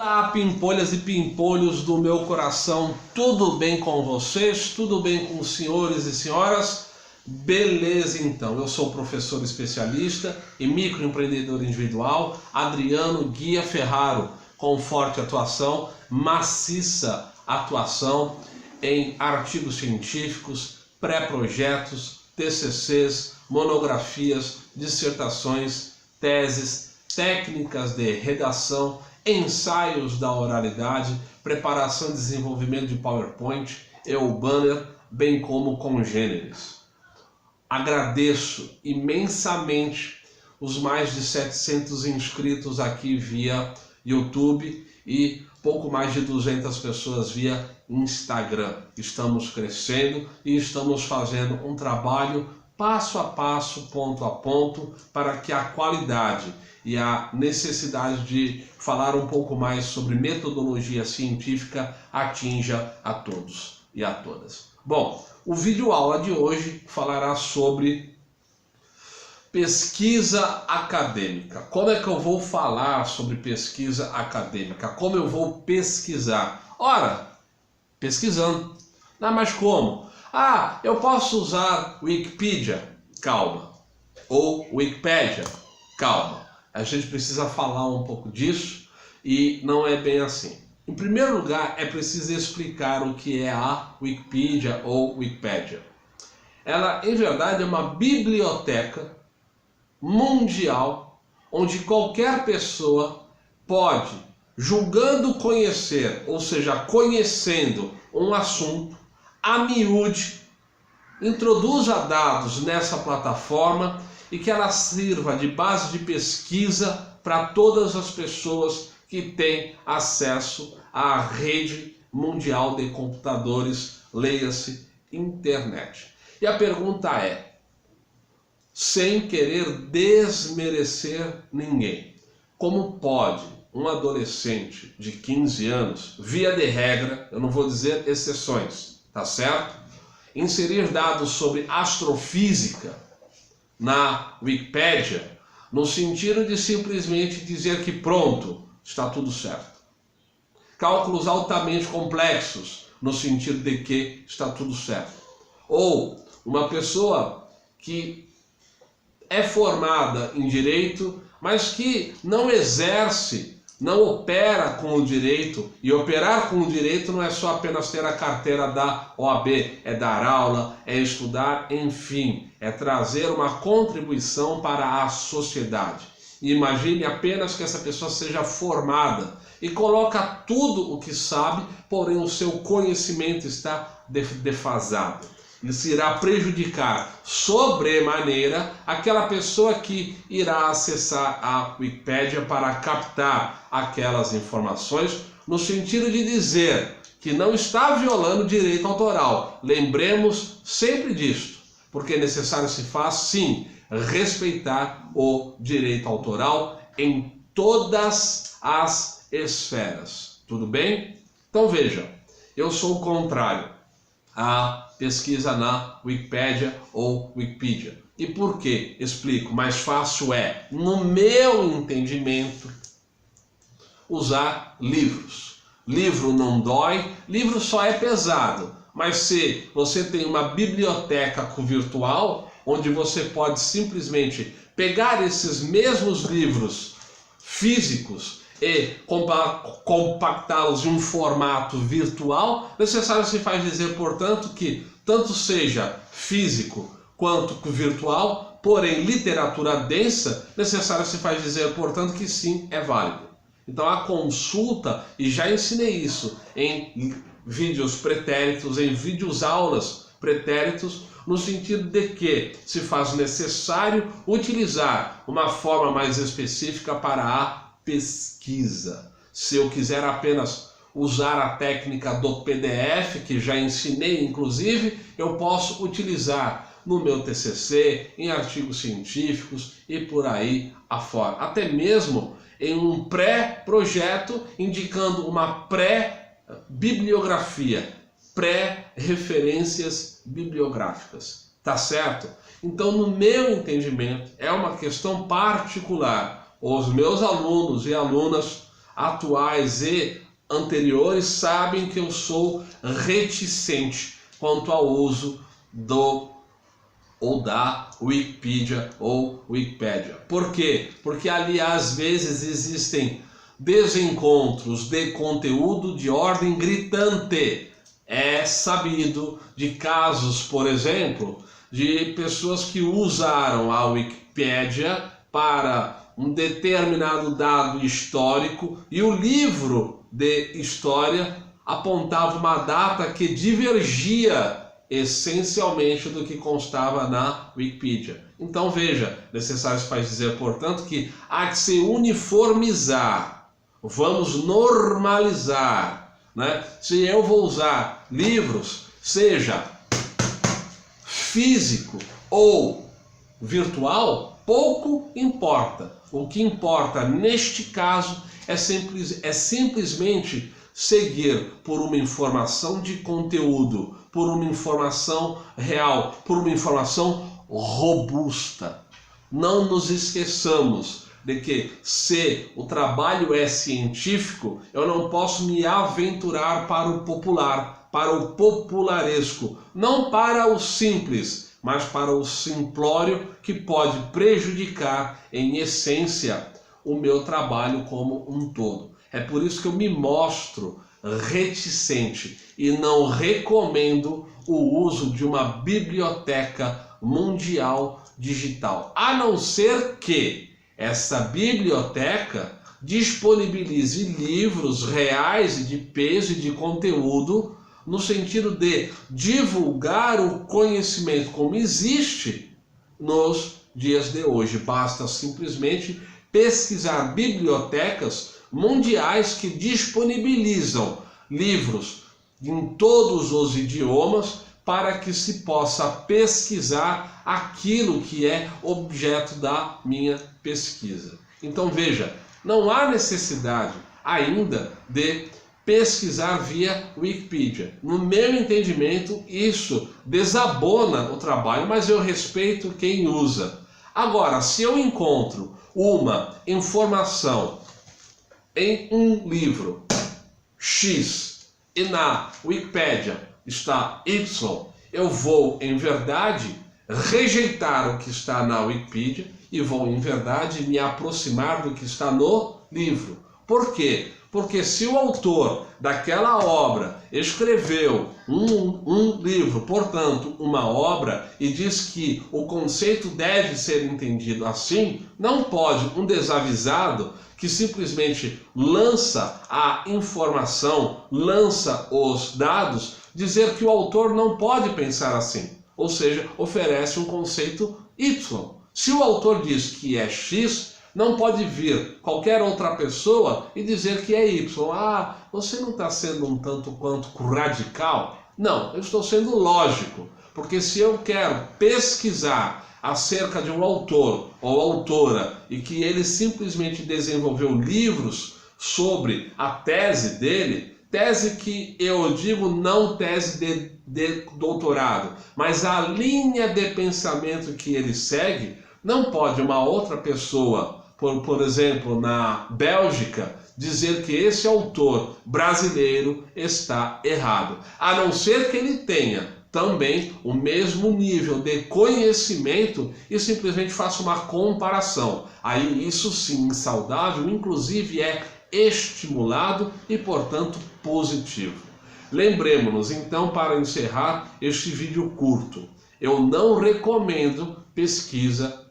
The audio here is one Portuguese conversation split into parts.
Olá, pimpolhas e pimpolhos do meu coração, tudo bem com vocês? Tudo bem com os senhores e senhoras? Beleza, então. Eu sou professor especialista e microempreendedor individual, Adriano Guia Ferraro, com forte atuação, maciça atuação em artigos científicos, pré-projetos, TCCs, monografias, dissertações, teses, técnicas de redação, ensaios da oralidade, preparação e desenvolvimento de PowerPoint e o banner, bem como congêneres. Agradeço imensamente os mais de 700 inscritos aqui via YouTube e pouco mais de 200 pessoas via Instagram. Estamos crescendo e estamos fazendo um trabalho passo a passo, ponto a ponto, para que a qualidade e a necessidade de falar um pouco mais sobre metodologia científica atinja a todos e a todas. Bom, o vídeo aula de hoje falará sobre pesquisa acadêmica. Como é que eu vou falar sobre pesquisa acadêmica? Como eu vou pesquisar? Ora, pesquisando. Não, mas como? Ah, eu posso usar Wikipedia? Calma. Ou Wikipédia? Calma. A gente precisa falar um pouco disso e não é bem assim. Em primeiro lugar, é preciso explicar o que é a Wikipedia ou Wikipédia. Ela, em verdade, é uma biblioteca mundial onde qualquer pessoa pode, julgando conhecer, ou seja, conhecendo um assunto, a miúde, introduza dados nessa plataforma e que ela sirva de base de pesquisa para todas as pessoas que têm acesso à rede mundial de computadores, leia-se internet. E a pergunta é, sem querer desmerecer ninguém, como pode um adolescente de 15 anos, via de regra, eu não vou dizer exceções, tá certo? Inserir dados sobre astrofísica na Wikipédia, no sentido de simplesmente dizer que pronto, está tudo certo. Cálculos altamente complexos, no sentido de que está tudo certo. Ou uma pessoa que é formada em direito, mas que não exerce, não opera com o direito, e operar com o direito não é só apenas ter a carteira da OAB, é dar aula, é estudar, enfim, é trazer uma contribuição para a sociedade. E imagine apenas que essa pessoa seja formada e coloca tudo o que sabe, porém o seu conhecimento está defasado. Isso irá prejudicar sobremaneira aquela pessoa que irá acessar a Wikipédia para captar aquelas informações, no sentido de dizer que não está violando direito autoral. Lembremos sempre disto, porque é necessário se faz, sim, respeitar o direito autoral em todas as esferas. Tudo bem? Então veja, eu sou o contrário a pesquisa na Wikipédia ou Wikipedia. E por quê? Explico. Mais fácil é, no meu entendimento, usar livros. Livro não dói, livro só é pesado. Mas se você tem uma biblioteca virtual, onde você pode simplesmente pegar esses mesmos livros físicos e compactá-los em um formato virtual, necessário se faz dizer, portanto, que tanto seja físico quanto virtual, porém literatura densa, necessário se faz dizer, portanto, que sim, é válido. Então a consulta, e já ensinei isso em vídeos pretéritos, em vídeos aulas pretéritos, no sentido de que se faz necessário utilizar uma forma mais específica para a pesquisa. Se eu quiser apenas usar a técnica do PDF, que já ensinei inclusive, eu posso utilizar no meu TCC, em artigos científicos e por aí afora. Até mesmo em um pré-projeto indicando uma pré-bibliografia, pré-referências bibliográficas. Tá certo? Então, no meu entendimento, é uma questão particular. Os meus alunos e alunas atuais e anteriores sabem que eu sou reticente quanto ao uso do ou da Wikipedia ou Wikipédia. Por quê? Porque ali às vezes existem desencontros de conteúdo de ordem gritante. É sabido de casos, por exemplo, de pessoas que usaram a Wikipédia para um determinado dado histórico e o livro de história apontava uma data que divergia essencialmente do que constava na Wikipedia. Então veja, necessário se faz dizer, portanto, que há que se uniformizar, vamos normalizar, né? Se eu vou usar livros, seja físico ou virtual, pouco importa. O que importa neste caso é simplesmente seguir por uma informação de conteúdo, por uma informação real, por uma informação robusta. Não nos esqueçamos de que, se o trabalho é científico, eu não posso me aventurar para o popular, para o popularesco, não para o simples, mas para o simplório, que pode prejudicar, em essência, o meu trabalho como um todo. É por isso que eu me mostro reticente e não recomendo o uso de uma biblioteca mundial digital, a não ser que essa biblioteca disponibilize livros reais e de peso e de conteúdo, no sentido de divulgar o conhecimento como existe nos dias de hoje. Basta simplesmente pesquisar bibliotecas mundiais que disponibilizam livros em todos os idiomas para que se possa pesquisar aquilo que é objeto da minha pesquisa. Então veja, não há necessidade ainda de pesquisar via Wikipedia. No meu entendimento, isso desabona o trabalho, mas eu respeito quem usa. Agora, se eu encontro uma informação em um livro X e na Wikipédia está Y, eu vou, em verdade, rejeitar o que está na Wikipedia e vou, em verdade, me aproximar do que está no livro. Por quê? Porque se o autor daquela obra escreveu um livro, portanto, uma obra, e diz que o conceito deve ser entendido assim, não pode um desavisado que simplesmente lança a informação, lança os dados, dizer que o autor não pode pensar assim. Ou seja, oferece um conceito Y. Se o autor diz que é X, não pode vir qualquer outra pessoa e dizer que é Y. Ah, você não está sendo um tanto quanto radical? Não, eu estou sendo lógico. Porque se eu quero pesquisar acerca de um autor ou autora e que ele simplesmente desenvolveu livros sobre a tese dele, tese que eu digo não tese de doutorado, mas a linha de pensamento que ele segue, não pode uma outra pessoa, por exemplo, na Bélgica, dizer que esse autor brasileiro está errado, a não ser que ele tenha também o mesmo nível de conhecimento e simplesmente faça uma comparação. Aí isso sim, saudável, inclusive é estimulado e, portanto, positivo. Lembremos-nos, então, para encerrar este vídeo curto, eu não recomendo pesquisa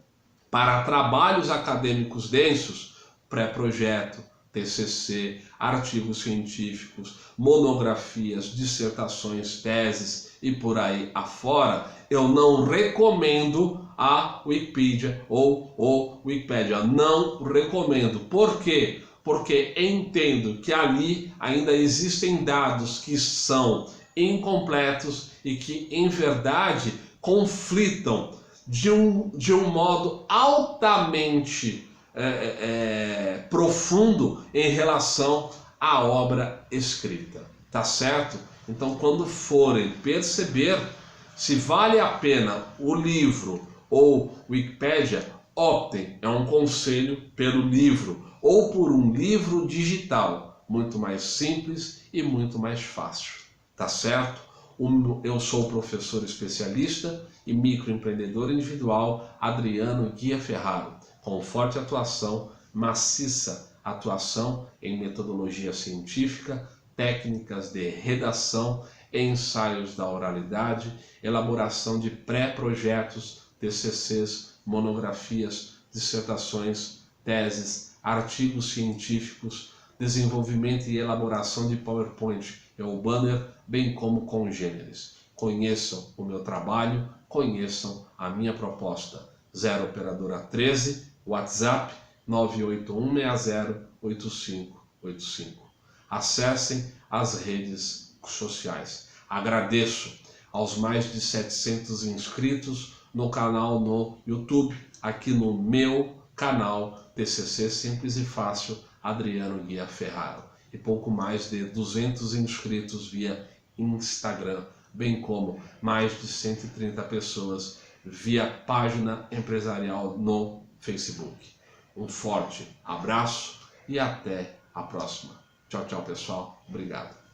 para trabalhos acadêmicos densos, pré-projeto, TCC, artigos científicos, monografias, dissertações, teses e por aí afora. Eu não recomendo a Wikipedia ou o Wikipédia. Não recomendo. Por quê? Porque entendo que ali ainda existem dados que são incompletos e que, em verdade, conflitam de um modo altamente profundo em relação à obra escrita. Tá certo? Então, quando forem perceber se vale a pena o livro ou Wikipédia, optem, é um conselho, pelo livro. ou por um livro digital, muito mais simples e muito mais fácil. Tá certo? Eu sou o professor especialista e microempreendedor individual Adriano Guia Ferraro, com forte atuação, maciça atuação em metodologia científica, técnicas de redação, ensaios da oralidade, elaboração de pré-projetos, TCCs, monografias, dissertações, teses, artigos científicos, desenvolvimento e elaboração de PowerPoint e o banner, bem como congêneres. Conheçam o meu trabalho, conheçam a minha proposta. 0 operadora 13, WhatsApp 981608585. Acessem as redes sociais. Agradeço aos mais de 700 inscritos no canal no YouTube, aqui no meu canal TCC Simples e Fácil Adriano Guia Ferraro, e pouco mais de 200 inscritos via Instagram, bem como mais de 130 pessoas via página empresarial no Facebook. Um forte abraço e até a próxima. Tchau, tchau, pessoal. Obrigado.